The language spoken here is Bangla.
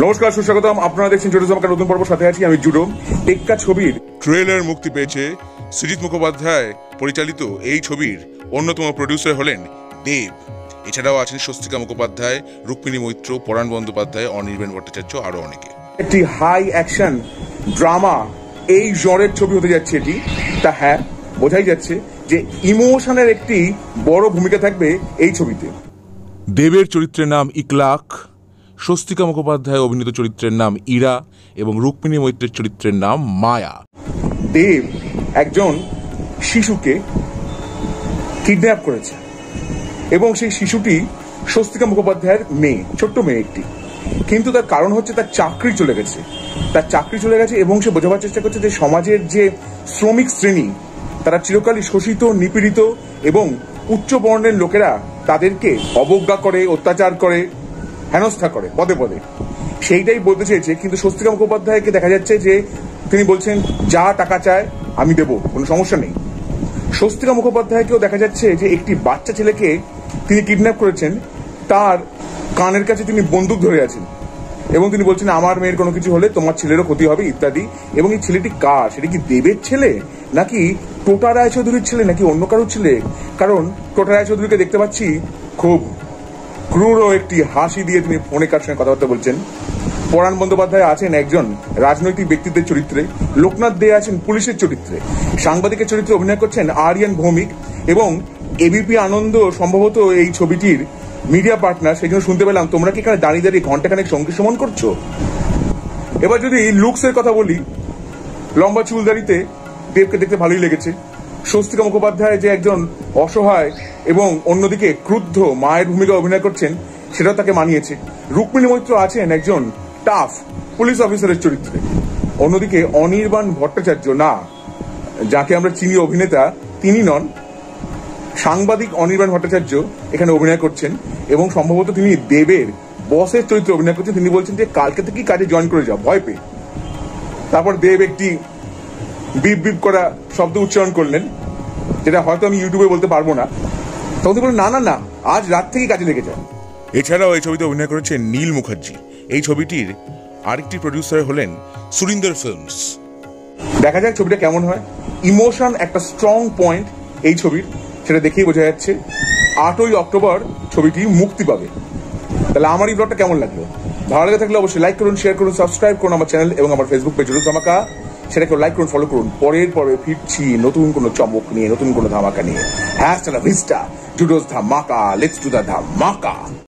নমস্কার, সুস্বাগতম। আপনারা দেখছেন জুডো ধামাকা নতুন পর্ব, সাথে আছি আমি জুডো। টেক্কা ছবির ট্রেলার মুক্তি পেয়েছে। সৃজিত মুখোপাধ্যায় পরিচালিত এই ছবির অন্যতম প্রডিউসার হলেন দেব। এছাড়াও আছেন স্বস্তিকা মুখোপাধ্যায়, রুক্মিণী মৈত্র, পরাণ বন্দ্যোপাধ্যায়, অনির্বাণ ভট্টাচার্য, আরো অনেকে। একটি হাই অ্যাকশন ড্রামা এই জনের ছবি হতে যাচ্ছে এটি। তা হ্যাঁ, বোঝাই যাচ্ছে যে ইমোশনের একটি বড় ভূমিকা থাকবে এই ছবিতে। দেবের চরিত্রের নাম ইকলাক, স্বস্তিকা মুখোপাধ্যায় অভিনীত চরিত্রের নাম ইরা এবং রুক্মিণী মৈত্রের চরিত্রের নাম মায়া। দেব একজন শিশুকে কিডন্যাপ করেছে এবং সেই শিশুটি স্বস্তিকা মুখোপাধ্যায়ের মেয়ে, ছোট্ট মেয়ে একটি। কিন্তু তার কারণ হচ্ছে তার চাকরি চলে গেছে। এবং সে বোঝাবার চেষ্টা করছে যে সমাজের যে শ্রমিক শ্রেণী, তারা চিরকালই শোষিত, নিপীড়িত এবং উচ্চ বর্ণের লোকেরা তাদেরকে অবজ্ঞা করে, অত্যাচার করে, হেনস্থা করে পদে পদে। সেইটাই বলতে চেয়েছে। কিন্তু স্বস্তিকা মুখোপাধ্যায়কে দেখা যাচ্ছে যে তিনি বলছেন, যা টাকা চায় আমি দেবো, কোনো সমস্যা নেই। স্বস্তিকা মুখোপাধ্যায়কেও দেখা যাচ্ছে যে একটি বাচ্চা ছেলেকে তিনি কিডন্যাপ করেছেন, তার কানের কাছে তিনি বন্দুক ধরে আছেন এবং তিনি বলছেন, আমার মেয়ের কোনো কিছু হলে তোমার ছেলেরও ক্ষতি হবে ইত্যাদি। এবং এই ছেলেটি কার? সেটা কি দেবের ছেলে, নাকি টোটা রায়চৌধুরীর ছেলে, নাকি অন্য কারোর ছেলে? কারণ টোটা রায়চৌধুরীকে দেখতে পাচ্ছি খুব ক্রূর একটি হাসি দিয়ে তিনি ফোনে কার সঙ্গে কথাবার্তা বলছেন। পরাণ বন্দ্যোপাধ্যায় আছেন একজন রাজনৈতিক ব্যক্তিত্বের চরিত্রে, লোকনাথ দে আছেন পুলিশের চরিত্রে, সাংবাদিকের চরিত্রে অভিনয় করছেন আরিয়ান ভৌমিক এবং এবিপি আনন্দ সম্ভবত এই ছবিটির মিডিয়া পার্টনার। সেই জন্য শুনতে পেলাম, তোমরা কি এখানে দাঁড়িয়ে দাঁড়িয়ে ঘন্টাখানেক সঙ্গী সমান করছো। এবার যদি লুকসের কথা বলি, লম্বা চুলদারিতে দেবকে দেখতে ভালোই লেগেছে। স্বস্তিকা মুখোপাধ্যায় যে একজন অসহায় এবং অন্যদিকে ক্রুদ্ধ মায়ের ভূমিকা অভিনয় করছেন, সেটাও তাকে মানিয়েছে। রুক্মিণী মৈত্র আছেন একজন টাফ পুলিশ অফিসারের চরিত্রে। অন্যদিকে অনির্বাণ ভট্টাচার্য, না যাকে আমরা চিনি অভিনেতা, তিনি নন, সাংবাদিক অনির্বাণ ভট্টাচার্য এখানে অভিনয় করছেন এবং সম্ভবত তিনি দেবের বসের চরিত্রে অভিনয় করছেন। তিনি বলছেন যে কালকে থেকেই কাজে জয়েন করে যাও, ভয় পেয়ে। তারপর দেব একটি বিপ বিপ করা শব্দ উচ্চারণ করলেন, যেটা হয়তো আমি ইউটিউবে বলতে পারবো না। তখন বললেন, না না না, আজ রাত থেকেই কাজে লেগে যাও। এছাড়াও এই ছবিতে অভিনয় করেছেন নীল মুখার্জি। এই ছবিটির আরেকটি প্রডিউসার হলেন সুরিন্দর ফিল্মস। দেখা যাক ছবিটা কেমন হয়। ইমোশন একটা স্ট্রং পয়েন্ট এই ছবির, সেটা দেখেই বোঝা যাচ্ছে। 8ই অক্টোবর ছবিটি মুক্তি পাবে। তাহলে আমার এই ব্লগটা কেমন লাগলো? ভালো লেগে থাকলে অবশ্যই লাইক করুন, শেয়ার করুন, সাবস্ক্রাইব করুন আমার চ্যানেল এবং আমার ফেসবুক পেজ জুডো ধামাকা। সেটাকে লাইক করুন, ফলো করুন। পরের পরে ফিরছি নতুন কোনো চমক নিয়ে, নতুন কোনো ধামাকা নিয়ে। হ্যাঁ, ভিস্টা জুডোস ধামাকা, লেটস ডু দ্য ধামাকা।